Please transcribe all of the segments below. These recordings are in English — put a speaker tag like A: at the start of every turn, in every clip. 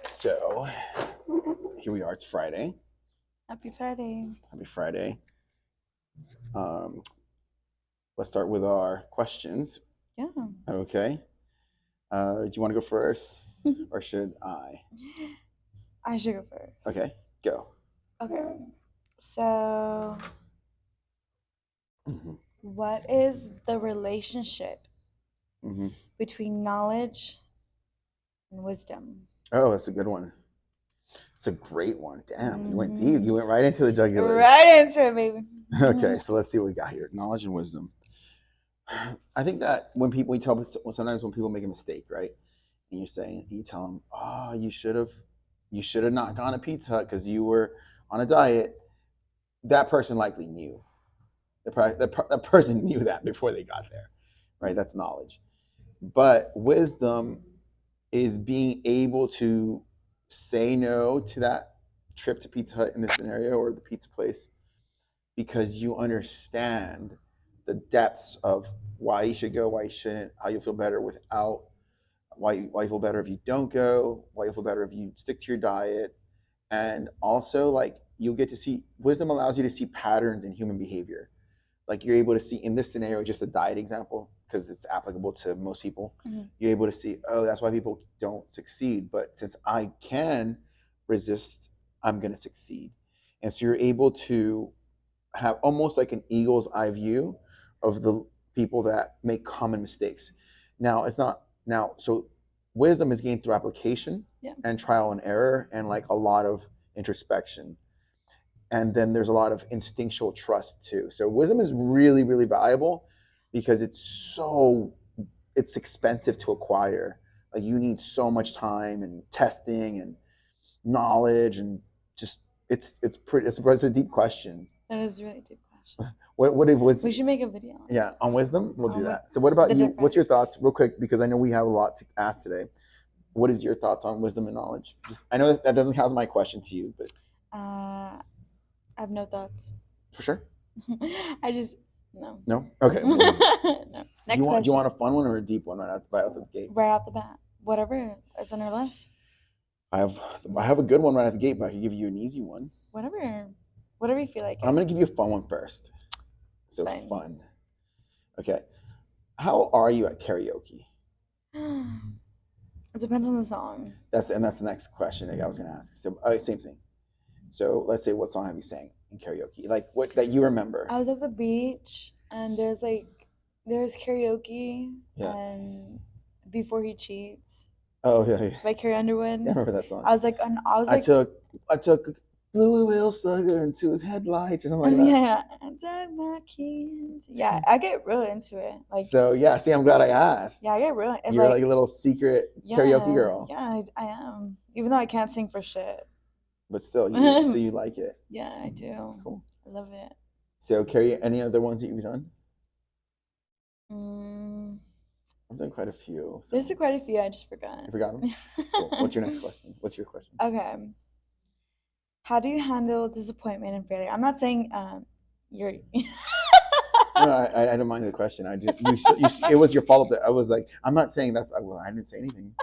A: So here we are. It's Friday.
B: Happy Friday.
A: Happy Friday. Let's start with our questions.
B: Yeah.
A: Okay. Do you want to go first, or should I?
B: I should go first.
A: Okay, go.
B: Okay. So,
A: Mm-hmm.
B: what is the relationship
A: Mm-hmm.
B: between knowledge and wisdom?
A: Oh, that's a good one. It's a great one. Damn, you went deep.
B: Mhm.
A: You went right into the jugular.
B: Right into it, baby.
A: Okay, so let's see what we got here. Knowledge and wisdom. I think that when sometimes when people make a mistake, right, and you tell them, oh, you should have not gone to Pizza Hut because you were on a diet. That person likely knew. The person knew that before they got there, right? That's knowledge. But wisdom is being able to say no to that trip to Pizza Hut in this scenario, or the pizza place, because you understand the depths of why you should go, why you shouldn't, how you feel better without, why you feel better if you don't go, why you feel better if you stick to your diet. And also, like, you'll get to see, wisdom allows you to see patterns in human behavior. Like, you're able to see in this scenario, just a diet example, because it's applicable to most people.
B: Mm-hmm.
A: You're able to see, oh, that's why people don't succeed. But since I can resist, I'm going to succeed. And so you're able to have almost like an eagle's eye view of the people that make common mistakes. Now, it's not now, so wisdom is gained through application,
B: Yeah.
A: and trial and error, and like a lot of introspection. And then there's a lot of instinctual trust too. So wisdom is really, really valuable because it's expensive to acquire. Like, you need so much time and testing and knowledge, and just it's a deep question.
B: That is a really deep question.
A: What it was?
B: We should make a video.
A: Yeah, on wisdom, we'll do
B: On
A: that. So what about
B: the
A: you? What's your
B: difference.
A: thoughts, real quick, because I know we have a lot to ask today. What is your thoughts on wisdom and knowledge? I know that doesn't count as my question to you, but
B: I have no thoughts.
A: for sure.
B: I just no.
A: No? Okay.
B: No. Next
A: Do
B: question.
A: you want a fun one or a deep one right out the gate?
B: Right out the bat. Whatever is on our list.
A: I have a good one right out the gate, but I can give you an easy one.
B: Whatever you feel like.
A: I'm gonna give you a fun one first. So
B: Fine.
A: fun. Okay. How are you at karaoke?
B: It depends on the song.
A: That's the next question I was gonna ask. So same thing. So let's say, what song have you sang in karaoke? Like, what that you remember?
B: I was at the beach and there's karaoke.
A: Yeah.
B: And Before He Cheats.
A: Oh yeah.
B: By Carrie Underwood.
A: I remember that song.
B: I
A: took Louis Will Slugger into his headlights or something like that.
B: Yeah, I dug my keys. Yeah, I get really into it. Like,
A: so yeah, see, I'm glad I asked.
B: Yeah, I get really.
A: You're like a little secret karaoke girl.
B: Yeah, I am. Even though I can't sing for shit.
A: But still, so you like it.
B: Yeah, I do.
A: Cool.
B: I love it.
A: So, Carrie, any other ones that you've done? I've done quite a few. So.
B: There's quite a few. I just forgot.
A: You forgot them? Cool. What's your next question? What's your question?
B: Okay. How do you handle disappointment and failure? I'm not saying you're.
A: No, I don't mind the question. It was your follow-up. That I was like, I'm not saying that's. Well, I didn't say anything.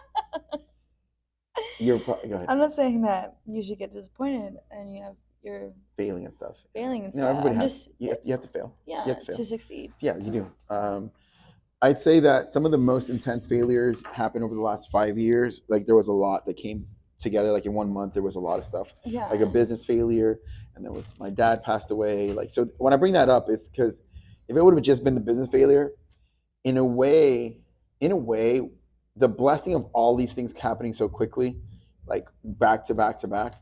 A: Go ahead.
B: I'm not saying that you should get disappointed and you're
A: failing and stuff.
B: No,
A: everybody has. You have to fail.
B: Yeah,
A: you have to fail
B: to succeed.
A: Yeah, you do. I'd say that some of the most intense failures happened over the last 5 years. Like, there was a lot that came together. Like, in 1 month, there was a lot of stuff.
B: Yeah.
A: Like a business failure, and then my dad passed away. Like, so when I bring that up, it's because if it would have just been the business failure, in a way, the blessing of all these things happening so quickly, like back to back to back,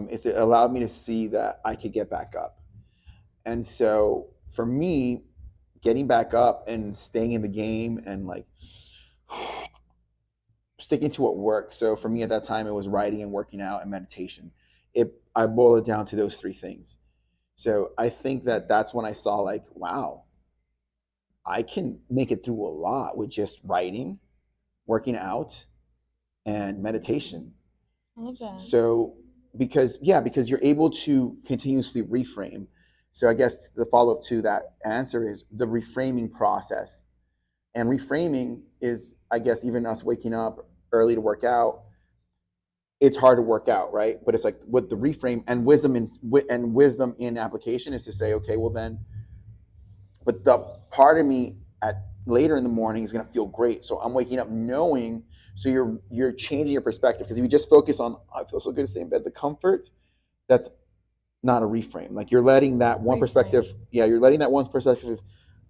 A: is it allowed me to see that I could get back up. And so for me, getting back up and staying in the game and like sticking to what works. So for me at that time, it was writing and working out and meditation. I boil it down to those three things. So I think that that's when I saw, like, wow, I can make it through a lot with just writing, working out, and meditation.
B: I love that.
A: So because you're able to continuously reframe. So I guess the follow up to that answer is the reframing process. And reframing is, I guess, even us waking up early to work out, it's hard to work out, right? But it's like what the reframe and wisdom in application is to say, okay, well then, but the part of me at later in the morning is going to feel great. So I'm waking up knowing. So you're changing your perspective, because if you just focus on I feel so good to stay in bed, the comfort, that's not a reframe. Like you're letting that one perspective, you're letting that one perspective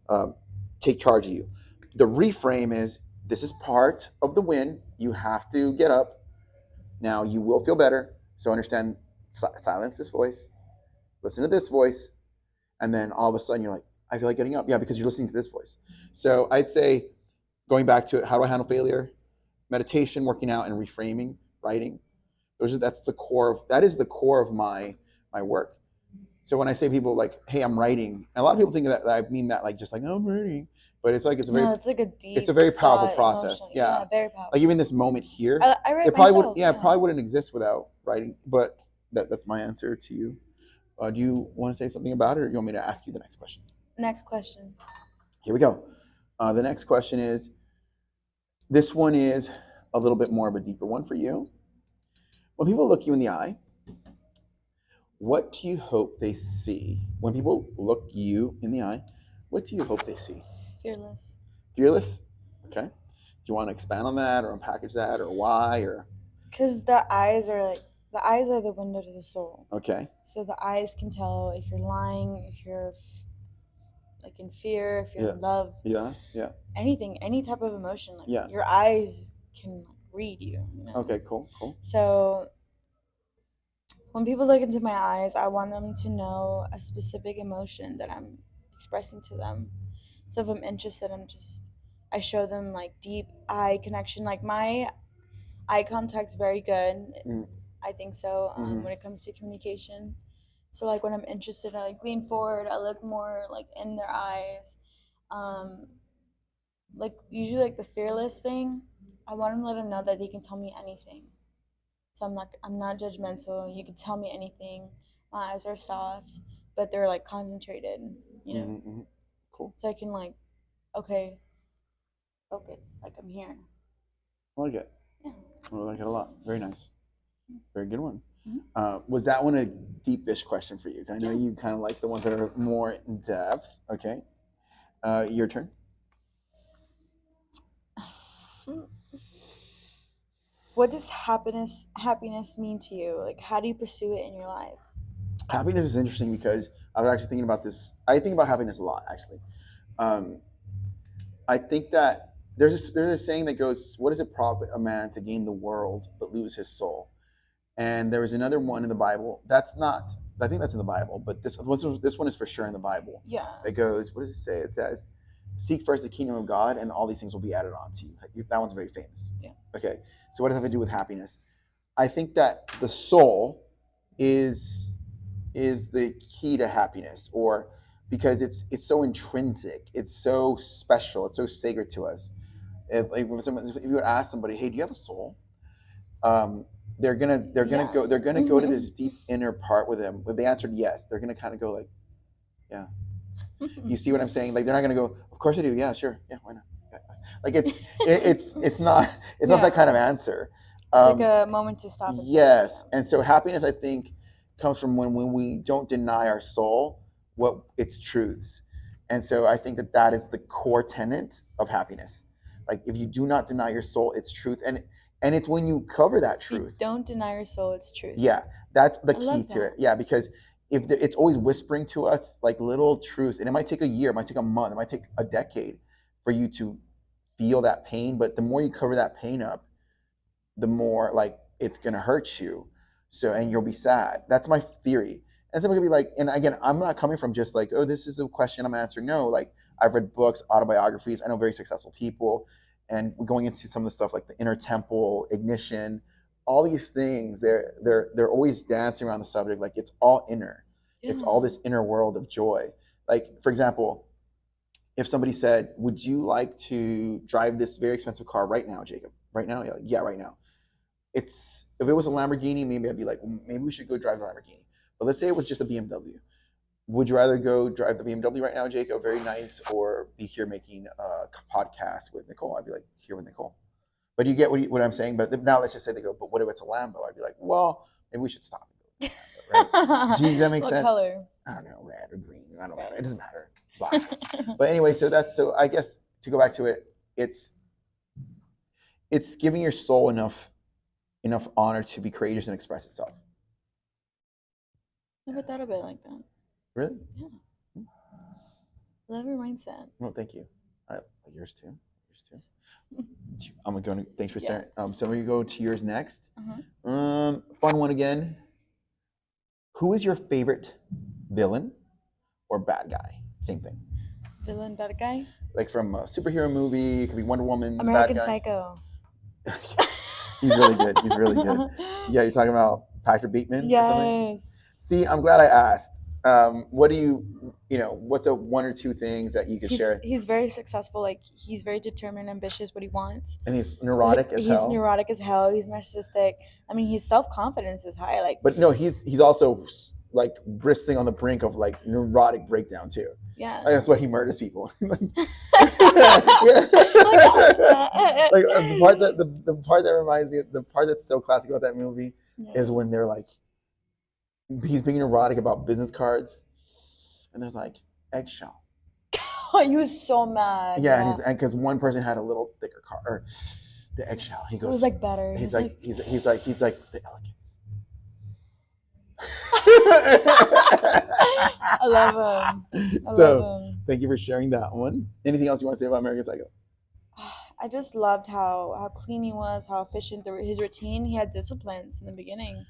A: um, take charge of you. The reframe is this is part of the win. You have to get up. Now you will feel better. So understand, silence this voice, listen to this voice, and then all of a sudden you're like, I feel like getting up. Yeah, because you're listening to this voice. So I'd say, going back to it, how do I handle failure? Meditation, working out, and reframing, writing. That is the core of my work. So when I say people like, hey, I'm writing, and a lot of people think that I mean that like just like, oh, I'm writing, but it's like
B: No, it's like a
A: it's
B: deep
A: a very powerful
B: thought,
A: process.
B: emotionally.
A: Yeah.
B: Very
A: Like
B: powerful.
A: even this moment here,
B: I write
A: it probably would
B: myself.
A: yeah, it probably wouldn't exist without writing. But that's my answer to you. Do you want to say something about it, or do you want me to ask you the next question?
B: Next question.
A: Here we go. The next question is, this one is a little bit more of a deeper one for you. When people look you in the eye, what do you hope they see? When people look you in the eye, what do you hope they see?
B: Fearless.
A: Fearless? Okay. Do you want to expand on that or unpackage that, or why, or?
B: Because the eyes are the window to the soul.
A: Okay.
B: So the eyes can tell if you're lying, if you're like in fear, if you're in love.
A: Yeah. Yeah.
B: Anything, any type of emotion. Like
A: Yeah.
B: your eyes can read you.
A: Okay. Cool.
B: So when people look into my eyes, I want them to know a specific emotion that I'm expressing to them. So if I'm interested, I show them like deep eye connection. Like my eye contact's very good. I think so. When it comes to communication. So like when I'm interested, I like lean forward. I look more like in their eyes. Like usually like the fearless thing, I want to let them know that they can tell me anything. So I'm not judgmental. You can tell me anything. My eyes are soft, but they're like concentrated,
A: Cool.
B: So I can like, okay, focus. Like I'm here.
A: I like it.
B: Yeah.
A: I like it a lot. Very nice. Very good one. Was that one a deepish question for you? I know you kind of like the ones that are more in depth. Okay. Your turn.
B: What does happiness mean to you? Like how do you pursue it in your life?
A: Happiness is interesting because I was actually thinking about this. I think about happiness a lot, actually. Um, I think that there's a saying that goes, "What does it profit a man to gain the world but lose his soul?" And there was another one in the Bible. That's not. I think that's in the Bible, but this one is for sure in the Bible.
B: Yeah.
A: It goes, what does it say? It says, "Seek first the kingdom of God, and all these things will be added on to you." That one's very famous.
B: Yeah.
A: Okay. So what does that have to do with happiness? I think that the soul is the key to happiness, or because it's so intrinsic, it's so special, it's so sacred to us. If you would ask somebody, "Hey, do you have a soul?" They're gonna go to this deep inner part with them. If they answered yes, they're gonna kind of go like, yeah. You see what I'm saying? Like they're not gonna go, "Of course I do. Yeah, sure. Yeah, why not?" Like it's not not that kind of answer.
B: It's like a moment to stop.
A: Yes, and so happiness, I think, comes from when we don't deny our soul what its truths, and so I think that is the core tenet of happiness. Like if you do not deny your soul its truth, and it's when you cover that truth.
B: You don't deny your soul its truth.
A: Yeah, that's the key to it. Yeah, because if it's always whispering to us like little truths, and it might take a year, it might take a month, it might take a decade for you to feel that pain, but the more you cover that pain up, the more like it's gonna hurt you. So and you'll be sad. That's my theory. And someone could be like, and again, I'm not coming from just like, oh, this is a question I'm answering. No, like I've read books, autobiographies. I know very successful people, and going into some of the stuff like the inner temple, ignition, all these things. They're always dancing around the subject. Like it's all inner. Yeah. It's all this inner world of joy. Like for example, if somebody said, "Would you like to drive this very expensive car right now, Jacob? Right now?" You're like, "Yeah, right now." If it was a Lamborghini, maybe I'd be like, well, maybe we should go drive the Lamborghini. But let's say it was just a BMW. would you rather go drive the BMW right now, Jacob? Very nice, or be here making a podcast with Nicole? I'd be like, here with Nicole. But you get what I'm saying. But now let's just say they go, but what if it's a Lambo? I'd be like, well, maybe we should stop and go to Lambo, right? Does that make
B: What
A: sense?
B: color?
A: I don't know, red or green. I don't know. It doesn't matter. Black. But anyway, so I guess to go back to it, it's giving your soul enough honor to be courageous and express itself.
B: Never thought of it like that.
A: Really?
B: Yeah. Love your mindset.
A: Well, thank you. Yours too. I'm going to. Thanks for sharing. So we go to yours next. Fun one again. Who is your favorite villain or bad guy? Same thing.
B: Villain, bad guy.
A: Like from a superhero movie. It could be Wonder Woman's
B: American
A: bad guy.
B: Psycho.
A: He's really good. He's really good. Yeah, you're talking about Patrick Bateman.
B: Yes.
A: See, I'm glad I asked. What do what's a one or two things that you could share?
B: He's very successful. Like, he's very determined, ambitious, what he wants.
A: And he's neurotic as hell.
B: He's neurotic as hell. He's narcissistic. I mean, his self-confidence is high. Like,
A: but no, he's also like bristling on the brink of like neurotic breakdown too.
B: Yeah.
A: Like, that's why he murders people. Like the part that reminds me, the part that's so classic about that movie is when they're like, he's being neurotic about business cards, and they're like, eggshell.
B: He was so mad.
A: Yeah, and because one person had a little thicker card, or the eggshell. He goes,
B: it was like better.
A: He's like the elegance.
B: I love him.
A: Love him. Thank you for sharing that one. Anything else you want to say about American Psycho?
B: I just loved how clean he was, how efficient his routine. He had disciplines in the beginning.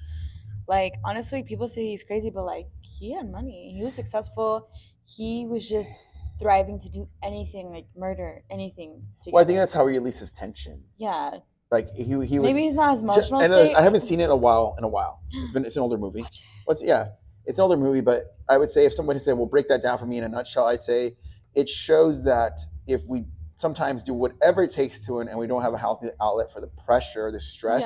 B: Like, honestly, people say he's crazy, but like, he had money. He was successful. He was just thriving to do anything, like murder, anything.
A: Well, I think that's how he releases tension.
B: Yeah.
A: Like he was.
B: Maybe he's not as emotional.
A: I haven't seen it in a while. It's an older movie. It's an older movie, but I would say if somebody said, "Well, break that down for me in a nutshell," I'd say it shows that if we sometimes do whatever it takes to, and we don't have a healthy outlet for the pressure, the stress,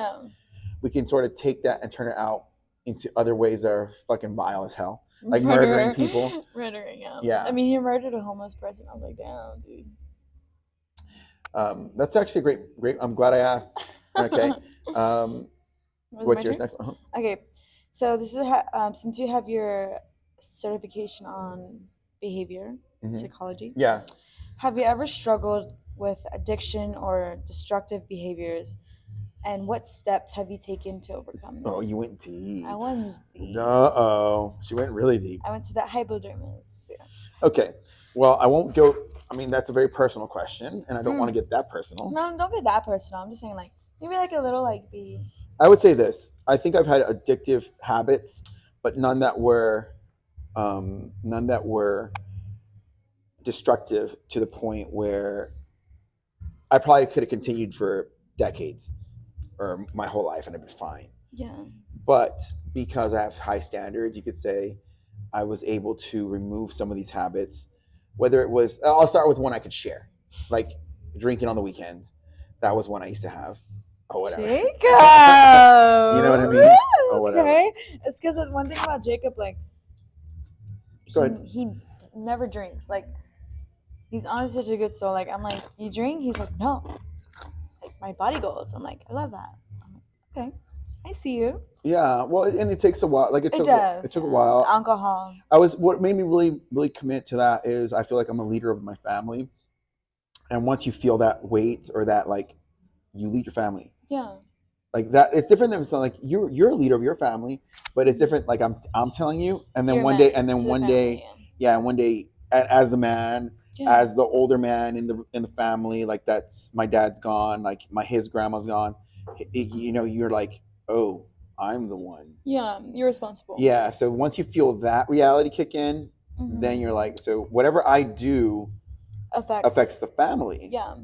A: we can sort of take that and turn it out into other ways that are fucking vile as hell, like murdering people.
B: Yeah. I mean, he murdered a homeless person. I was like, damn, dude.
A: That's actually great. I'm glad I asked. Okay. What's yours next?
B: Okay. So this is since you have your certification on behavior psychology.
A: Yeah.
B: Have you ever struggled with addiction or destructive behaviors? And what steps have you taken to overcome them?
A: Oh, you went deep.
B: I went deep.
A: She went really deep.
B: I went to that hypodermis. Yes.
A: Okay. Well, I won't go. I mean, that's a very personal question, and I don't want to get that personal.
B: No, don't get that personal. I'm just saying, like, maybe like a little, like, be.
A: I would say this. I think I've had addictive habits, but none that were destructive to the point where I probably could have continued for decades or my whole life and I'd be fine.
B: Yeah.
A: But because I have high standards, you could say I was able to remove some of these habits. Whether it was, I'll start with one I could share, like drinking on the weekends. That was one I used to have. Oh, whatever.
B: Jacob!
A: You know what I mean? Oh, whatever.
B: Okay. It's because one thing about Jacob, like, he never drinks. Like, he's honestly such a good soul. Like, I'm like, you drink? He's like, no. Like, my body goes. I'm like, I love that. I'm like, okay. I see you.
A: Yeah, well, and it takes a while. Like it took a while.
B: Alcohol.
A: What made me really, really commit to that is I feel like I'm a leader of my family, and once you feel that weight or that, like, you lead your family.
B: Yeah.
A: Like that, it's different than like you're a leader of your family, but it's different. Like I'm telling you, and then one day, as the man, as the older man in the family, like that's my dad's gone, like his grandma's gone. You're like, oh, I'm the one.
B: Yeah, you're responsible.
A: Yeah, so once you feel that reality kick in, then you're like, so whatever I do affects the family.
B: Yeah.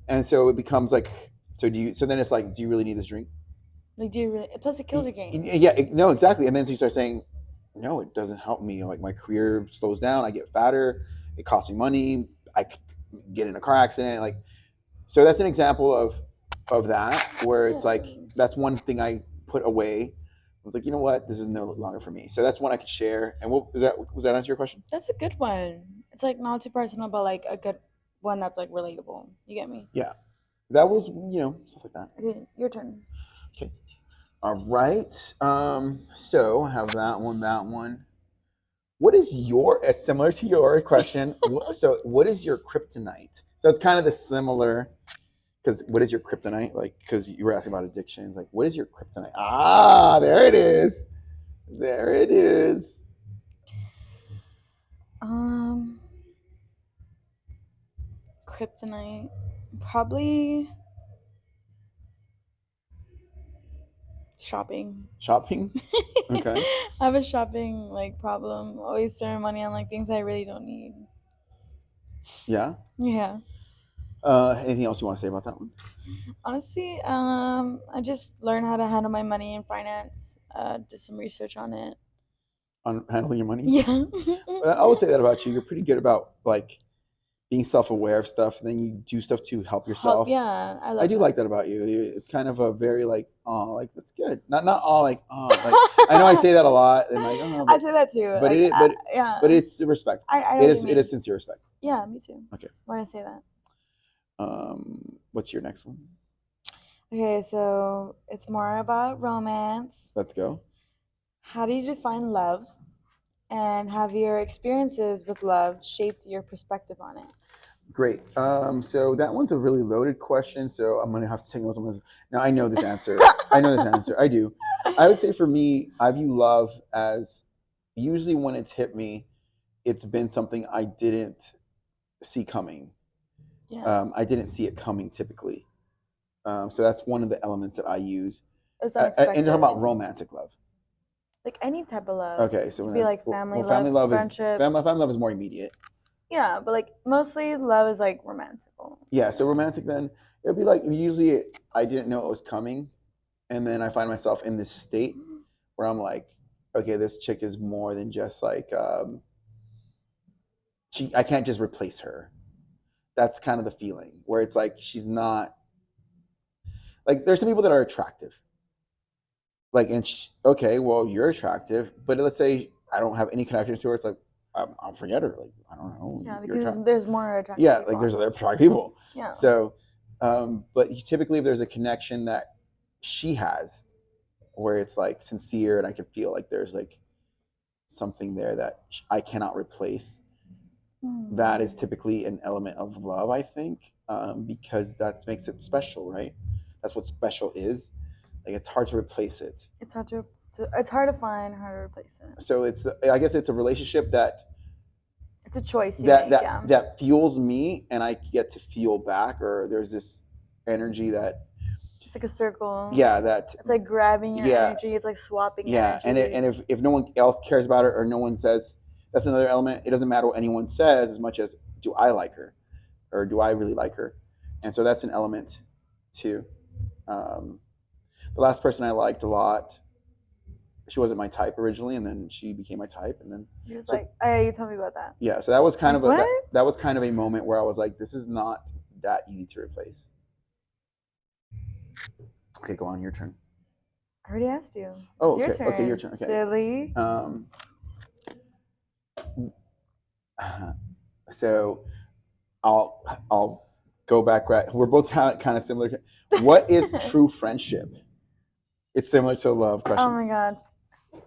A: And so it becomes like, so then it's like, do you really need this drink?
B: Like, do you really? Plus, it kills your game.
A: Yeah, no, exactly. And then so you start saying, no, it doesn't help me. Like, my career slows down. I get fatter. It costs me money. I get in a car accident. Like, so that's an example of that, where it's like, that's one thing I put away. was like, you know what, this is no longer for me. So that's one I could share. And what was that answer your question?
B: That's a good one. It's like not too personal, but like a good one that's like relatable. You get me?
A: Yeah. That was, stuff like that.
B: Okay, your turn.
A: Okay. All right. So I have that one, that one. What is your, similar to your question, so what is your kryptonite? So it's kind of the similar, because what is your kryptonite? Like, because you were asking about addictions. Like, what is your kryptonite? Ah, there it is. There it is.
B: Kryptonite. Probably shopping.
A: Shopping? Okay.
B: I have a shopping like problem. Always spending money on like things I really don't need.
A: Yeah.
B: Yeah.
A: Anything else you want to say about that one?
B: Honestly, I just learned how to handle my money and finance. Did some research on it.
A: On handling your money?
B: Yeah.
A: I would say that about you. You're pretty good about like being self-aware of stuff, and then you do stuff to help yourself.
B: Yeah, I love
A: I do
B: that.
A: like that about you. It's kind of a very like, oh, like that's good. Not all like, oh, like I know I say that a lot, and like, oh,
B: I say that too.
A: but
B: like, yeah.
A: but it's respect.
B: I know
A: It
B: what
A: is
B: you
A: it
B: mean.
A: is sincere respect.
B: Yeah, me too.
A: Okay.
B: When I say that.
A: What's your next one?
B: Okay, so it's more about romance.
A: Let's go.
B: How do you define love? And have your experiences with love shaped your perspective on it?
A: Great. So that one's a really loaded question. So I'm gonna have to take notes on this. Now I know this answer. I know this answer. I do. I would say for me, I view love as usually when it's hit me, it's been something I didn't see coming.
B: Yeah.
A: I didn't see it coming typically. So that's one of the elements that I use.
B: It's
A: And
B: unexpected.
A: you're talking about romantic love.
B: Like any type of love.
A: Okay, so
B: It
A: when
B: could be
A: that's-
B: like family
A: family
B: love,
A: love is
B: friendship.
A: family love is more immediate.
B: Yeah, but like mostly love is like romantical.
A: Yeah, so romantic then it'd be like usually I didn't know it was coming, and then I find myself in this state where I'm like, okay, this chick is more than just like I can't just replace her. That's kind of the feeling where it's like she's not like there's some people that are attractive. Like and okay, well you're attractive, but let's say I don't have any connection to her. It's like I'll forget her. Like I don't know.
B: Yeah, because there's more attractive.
A: Yeah,
B: people
A: like there's
B: out
A: other attractive people.
B: Yeah.
A: So, but typically if there's a connection that she has, where it's like sincere, and I can feel like there's like something there that I cannot replace. That is typically an element of love, I think, because that makes it special, right? That's what special is. Like it's hard to replace it.
B: It's hard to it's hard to find, hard to replace it.
A: So I guess it's a relationship that
B: it's a choice
A: that fuels me, and I get to feel back, or there's this energy that
B: it's like a circle.
A: Yeah, that
B: it's like grabbing your energy. It's like swapping.
A: Yeah,
B: energy.
A: and if no one else cares about it, or no one says, that's another element. It doesn't matter what anyone says as much as do I like her, or do I really like her, and so that's an element too. The last person I liked a lot, she wasn't my type originally, and then she became my type, and then
B: you're just like, oh yeah, you told me about that.
A: Yeah, so that was kind
B: like,
A: of that was kind of a moment where I was like, this is not that easy to replace. Okay, go on, your turn.
B: I already asked you.
A: Oh, okay. Your turn. Okay, your turn. Okay.
B: Silly.
A: So I'll go back. Right, we're both kind of similar. What is true friendship? It's similar to a love question.
B: Oh my god.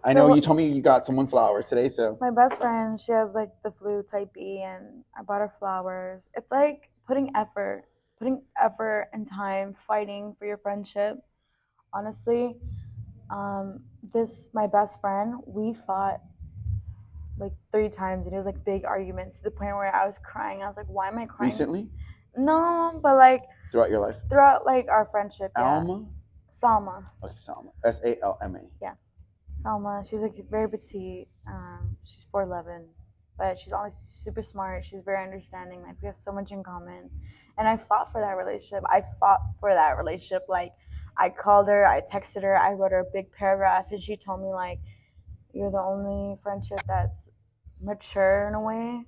A: I know you told me you got someone flowers today, so
B: my best friend, she has like the flu type B, and I bought her flowers. It's like putting effort and time, fighting for your friendship. Honestly, my best friend, we fought like 3 times, and it was like big arguments to the point where I was crying. I was like, why am I crying?
A: Recently?
B: No, but like
A: throughout your life?
B: Throughout like our friendship.
A: Alma?
B: Salma.
A: Okay, Salma. Salma.
B: Yeah. Salma, she's like very petite. She's 4'11", but she's always super smart. She's very understanding. Like we have so much in common, and I fought for that relationship. Like I called her, I texted her, I wrote her a big paragraph, and she told me like, "You're the only friendship that's mature in a way,"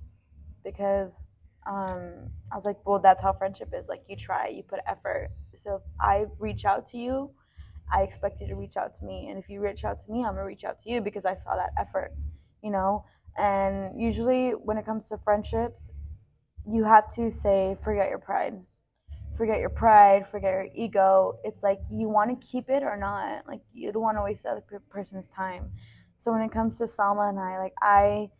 B: because I was like, well, that's how friendship is. Like you try, you put effort. So if I reach out to you I expect you to reach out to me. And if you reach out to me, I'm going to reach out to you because I saw that effort, you know? And usually when it comes to friendships, you have to say, forget your pride. Forget your pride, forget your ego. It's like you want to keep it or not. Like you don't want to waste the other person's time. So when it comes to Salma and I, like I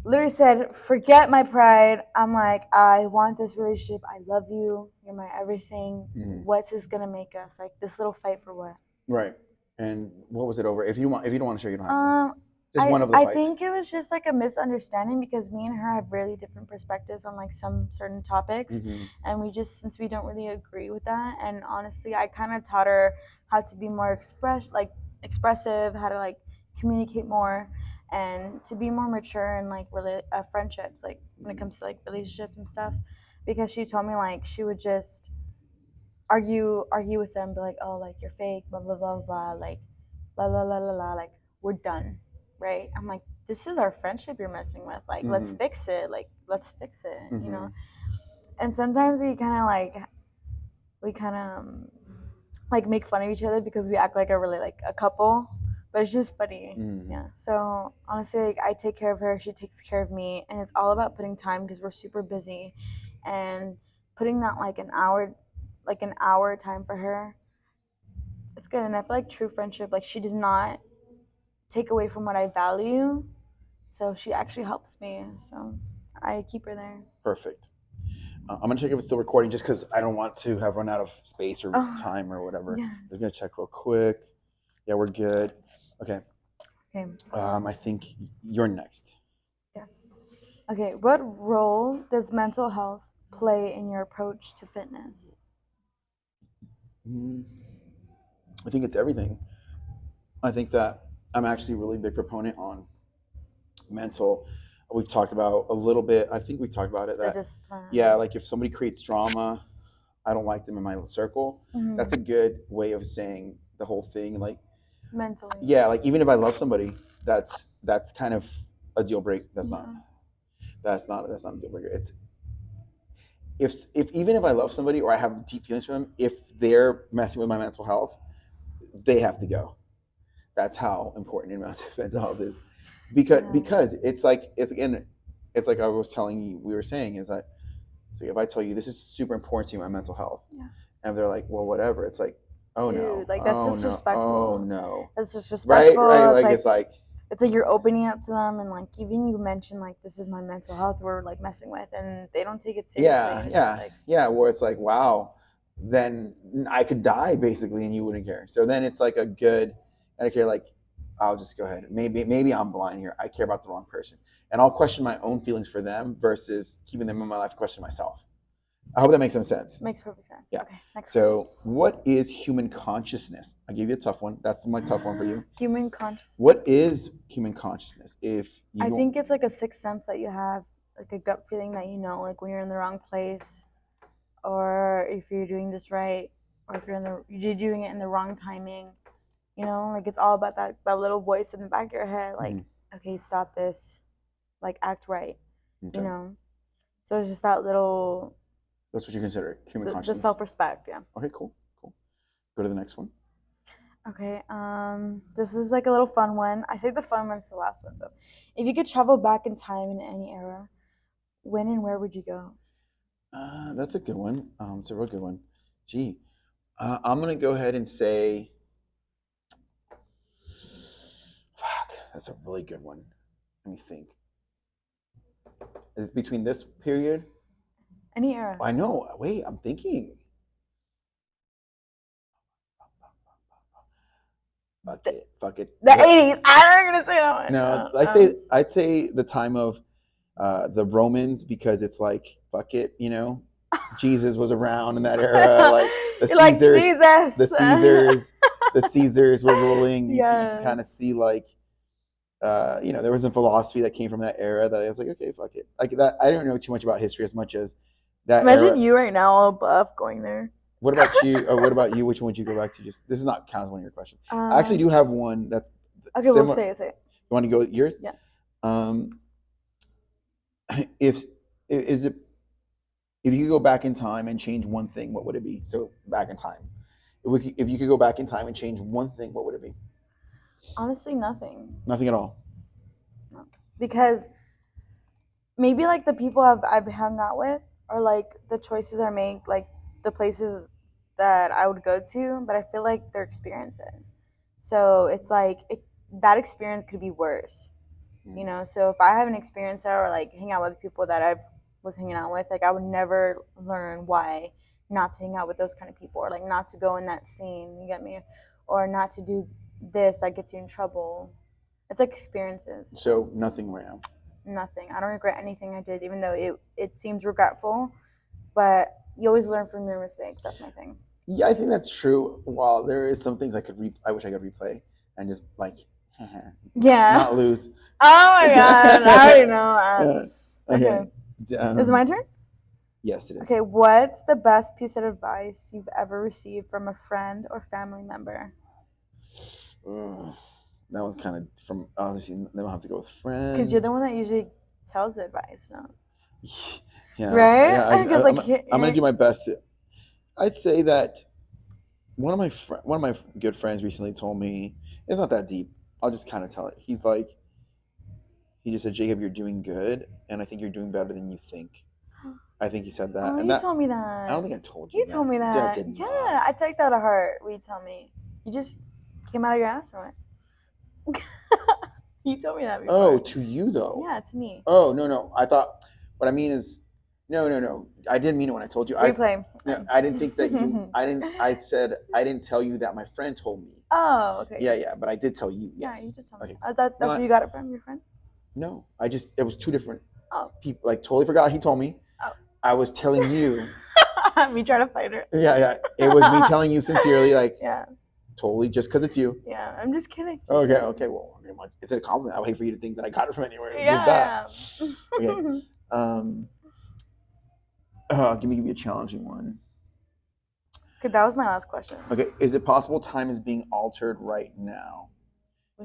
B: literally said, forget my pride. I'm like, I want this relationship. I love you. You're my everything. What's this gonna make us? Like this little fight for what?
A: Right. And what was it over? If you don't want to share, you don't have to. Just
B: I
A: one of the
B: I
A: fights.
B: think it was just like a misunderstanding because me and her have really different perspectives on like some certain topics, and we just since we don't really agree with that, and honestly, I kind of taught her how to be more expressive, how to like communicate more, and to be more mature in like friendships, like when it comes to like relationships and stuff, because she told me like she would just argue with them, be like, oh, like you're fake, blah blah blah blah, like la la la la la, like we're done, right? I'm like, this is our friendship you're messing with. Like, let's fix it. Like, let's fix it. You know. And sometimes we kind of like make fun of each other because we act like a really like a couple, but it's just funny. Yeah. So honestly, like I take care of her, she takes care of me, and it's all about putting time because we're super busy, and putting that like an hour time for her. It's good, and I feel like true friendship, like she does not take away from what I value. So she actually helps me. So I keep her there.
A: Perfect. I'm gonna check if it's still recording, just because I don't want to have run out of space or time or whatever.
B: Yeah.
A: I'm gonna check real quick. Yeah, we're good. Okay.
B: Okay.
A: I think you're next.
B: Yes. Okay. What role does mental health play in your approach to fitness?
A: I think it's everything. I think that I'm actually a really big proponent on mental. We've talked about a little bit. I think we talked about it.
B: The
A: That
B: discipline.
A: yeah, like if somebody creates drama, I don't like them in my circle. That's a good way of saying the whole thing. Like
B: mentally.
A: Yeah, like even if I love somebody, that's kind of a deal break. That's not a deal breaker. It's if even if I love somebody or I have deep feelings for them, if they're messing with my mental health, they have to go. That's how important mental health is, because it's like it's like I was telling you, we were saying is that, so if I tell you this is super important to you, my mental health, and they're like, well, whatever. It's like, oh
B: Dude,
A: no,
B: like that's
A: oh no,
B: disrespectful.
A: oh no,
B: That's disrespectful.
A: right. Like it's like
B: you're opening up to them, and like even you mentioned like this is my mental health we're like messing with, and they don't take it seriously.
A: Where it's like, wow, then I could die basically, and you wouldn't care. So then it's like a good, I don't care. Like, I'll just go ahead. Maybe I'm blind here. I care about the wrong person, and I'll question my own feelings for them versus keeping them in my life, question myself. I hope that makes some sense.
B: Makes perfect sense.
A: Yeah.
B: Okay. Next.
A: So, what is human consciousness? I gave you a tough one. That's my tough one for you.
B: Human consciousness.
A: What is human consciousness?
B: I think it's like a sixth sense that you have, like a gut feeling that you know, like when you're in the wrong place, or if you're doing this right, or if you're doing it in the wrong timing. You know, like it's all about that little voice in the back of your head, like, okay, stop this, like act right. Okay. You know, so it's just that little.
A: That's what you consider human consciousness.
B: The self-respect, yeah.
A: Okay, cool. Go to the next one.
B: Okay, this is like a little fun one. I saved the fun ones to the last one. So, if you could travel back in time in any era, when and where would you go?
A: That's a good one. It's a real good one. Gee, I'm gonna go ahead and say, fuck, that's a really good one. Let me think. Is it between this period?
B: Any era.
A: I know. Wait, I'm thinking. Fuck it.
B: The 80s. I'm not gonna say that one.
A: No, I'd say the time of the Romans, because it's like, fuck it, you know. Jesus was around in that era, like the Caesars, the Caesars were ruling. You can kind of see like, there was a philosophy that came from that era that I was like, okay, fuck it, like that. I don't know too much about history as much as that.
B: Imagine you right now, all buff, going there.
A: What about you? What about you? Which one would you go back to? Just this is not count as one of your questions. I actually do have one that's
B: okay. Similar. We'll say it. You
A: want to go with yours?
B: Yeah.
A: If you could go back in time and change one thing, what would it be? So back in time, If you could go back in time and change one thing, what would it be?
B: Honestly, nothing.
A: Nothing at all.
B: No. Because maybe like the people I've hung out with, or like the choices I make, like the places that I would go to, but I feel like they're experiences. So it's like that experience could be worse, you know. So if I have an experience there, or like hang out with people that I was hanging out with, like I would never learn why not to hang out with those kind of people, or like not to go in that scene. You get me? Or not to do this that gets you in trouble. It's like experiences.
A: So nothing right now.
B: Nothing. I don't regret anything I did, even though it seems regretful. But you always learn from your mistakes. That's my thing.
A: Yeah, I think that's true. While there is some things I wish I could replay and just like
B: Yeah.
A: not lose.
B: Oh my god! I already know. Okay. Is it my turn?
A: Yes, it is.
B: Okay. What's the best piece of advice you've ever received from a friend or family member?
A: That was kind of from obviously. Then I'll have to go with friends.
B: Because you're the one that usually tells the advice, no?
A: Yeah.
B: Right?
A: Yeah. I'm gonna do my best. I'd say that one of my good friends recently told me, it's not that deep. I'll just kind of tell it. He just said, Jacob, you're doing good, and I think you're doing better than you think. I think he said that.
B: Oh,
A: and
B: you told me that.
A: I don't think I told you.
B: You told me that. Yeah, I take that to heart. What you tell me? You just came out of your ass or what? You told me that before.
A: Oh, to you though?
B: Yeah, to me.
A: Oh, no. I thought, what I mean is, no. I didn't mean it when I told you.
B: Replay.
A: I didn't think that you, I said, I didn't tell you that my friend told me.
B: Oh, okay.
A: Yeah, but I did tell you, yes.
B: Yeah, you did tell me.
A: Okay.
B: That's where you got it from, your friend?
A: No, it was two different people. Like, totally forgot he told me.
B: Oh.
A: I was telling you.
B: Me trying to fight her.
A: Yeah. It was me telling you sincerely, like,
B: yeah.
A: Totally, just because it's you.
B: Yeah, I'm just kidding.
A: Okay. Well, it's a compliment. I would hate for you to think that I got it from anywhere.
B: Yeah.
A: Just that. Okay. Give me a challenging one.
B: Okay, that was my last question.
A: Okay. Is it possible time is being altered right now?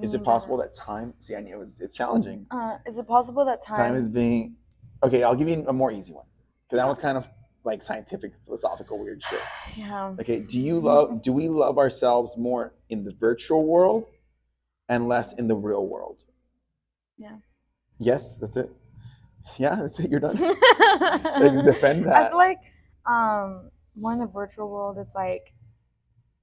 A: Is it possible that time? See, I knew it's challenging.
B: Is it possible that time
A: is being? Okay, I'll give you a more easy one because that one's kind of like scientific, philosophical, weird shit.
B: Yeah.
A: Okay. Do we love ourselves more in the virtual world and less in the real world?
B: Yeah.
A: Yes, that's it. Yeah, that's it. You're done. Defend that.
B: I feel like more in the virtual world, it's like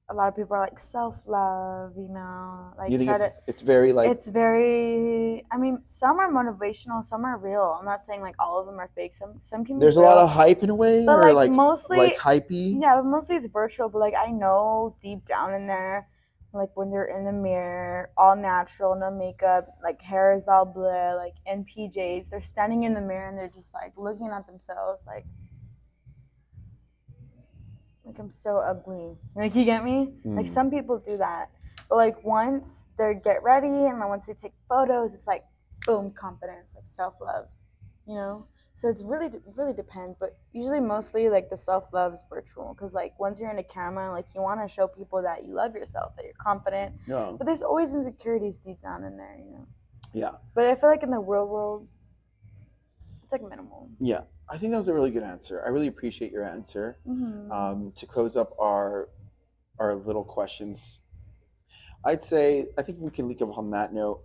B: a lot of people are like self-love, you know, like
A: you think it's very like
B: it's very. I mean, some are motivational, some are real. I'm not saying like all of them are fake. Some can be.
A: There's
B: real,
A: a lot of hype in a way,
B: but
A: or
B: like mostly
A: like hypey.
B: Yeah, but mostly it's virtual. But like I know deep down in there, like when they're in the mirror, all natural, no makeup, like hair is all bleh, like in PJs, they're standing in the mirror and they're just like looking at themselves, like I'm so ugly. Like, you get me? Like, some people do that. But, like, once they get ready and then once they take photos, it's like, boom, confidence, like self-love, you know? So it's really depends. But usually mostly, like, the self-love is virtual. Because, like, once you're in a camera, like, you want to show people that you love yourself, that you're confident.
A: Yeah.
B: But there's always insecurities deep down in there, you know?
A: Yeah.
B: But I feel like in the real world, it's, like, minimal.
A: Yeah. I think that was a really good answer. I really appreciate your answer.
B: Mm-hmm.
A: To close up our little questions, I think we can leak up on that note.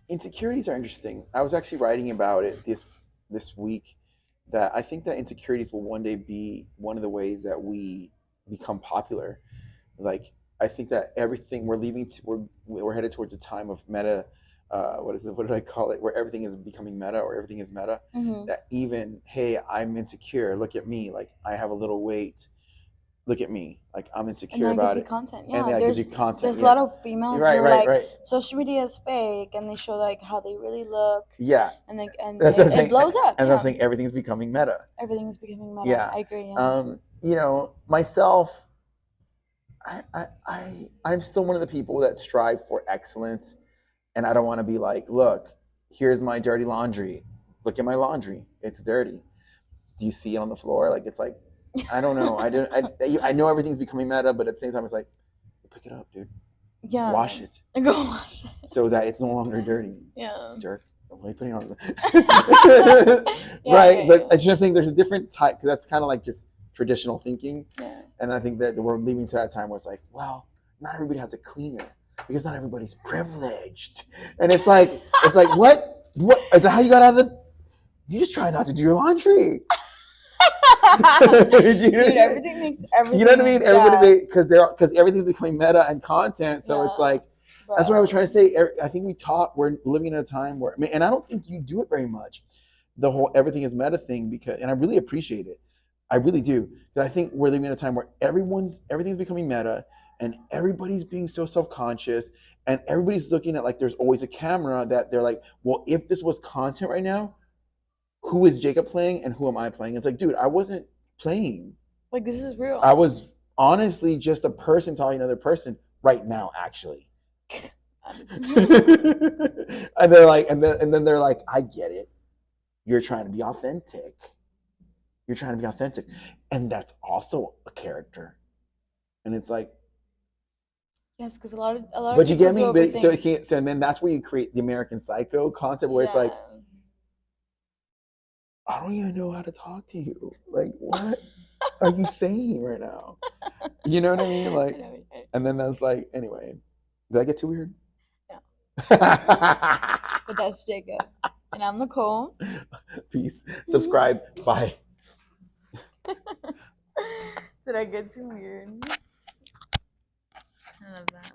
A: Insecurities are interesting. I was actually writing about it this week, that I think that insecurities will one day be one of the ways that we become popular. Like, I think that everything we're headed towards a time of meta. What did I call it? Where everything is becoming meta, or everything is meta.
B: Mm-hmm.
A: That even, hey, I'm insecure. Look at me. Like, I have a little weight. Look at me. Like, I'm insecure about it.
B: Content.
A: Yeah, and that gives you content.
B: There's a lot of females who are
A: right.
B: Social media is fake, and they show like how they really look.
A: Yeah.
B: And
A: it
B: blows up.
A: And I'm saying everything's becoming meta.
B: Everything's becoming meta.
A: Yeah.
B: I agree. Yeah.
A: Myself, I'm still one of the people that strive for excellence. And I don't want to be like, look, here's my dirty laundry. Look at my laundry. It's dirty. Do you see it on the floor? Like, it's like, I don't know. I know everything's becoming meta, but at the same time, it's like, pick it up, dude.
B: Yeah.
A: Wash it.
B: And go wash it.
A: So that it's no longer dirty.
B: Yeah.
A: Jerk. Why are you putting it on? Right. But I'm saying there's a different type, because that's kind of like just traditional thinking.
B: Yeah.
A: And I think that we're leaving to that time where it's like, well, not everybody has a cleaner because not everybody's privileged. And it's like what is that how you got out of the? You just try not to do your laundry.
B: Dude, everything makes everything.
A: You know what I mean?
B: Yeah.
A: Everybody, because everything's becoming meta and content. So it's like,
B: Bro.
A: that's what I was trying to say. I think we're living in a time where, I mean, and I don't think you do it very much. The whole everything is meta thing, because, and I really appreciate it. I really do. Because I think we're living in a time where everything's becoming meta, and everybody's being so self-conscious, and everybody's looking at like there's always a camera, that they're like, well, if this was content right now, who is Jacob playing and who am I playing? It's like, dude, I wasn't playing.
B: Like, this is real.
A: I was honestly just a person talking to another person right now, actually. And they're like, and then they're like, I get it. You're trying to be authentic. You're trying to be authentic. And that's also a character. And it's like,
B: yes, because a lot of
A: but you get me?
B: people
A: But, so,
B: overthink.
A: so and then that's where you create the American Psycho concept, where it's like, I don't even know how to talk to you. Like, what are you saying right now? You know what I mean? Like, and then that's like, anyway, did I get too weird?
B: No. But that's Jacob. And I'm Nicole.
A: Peace. Subscribe. Bye.
B: Did I get too weird? I love that.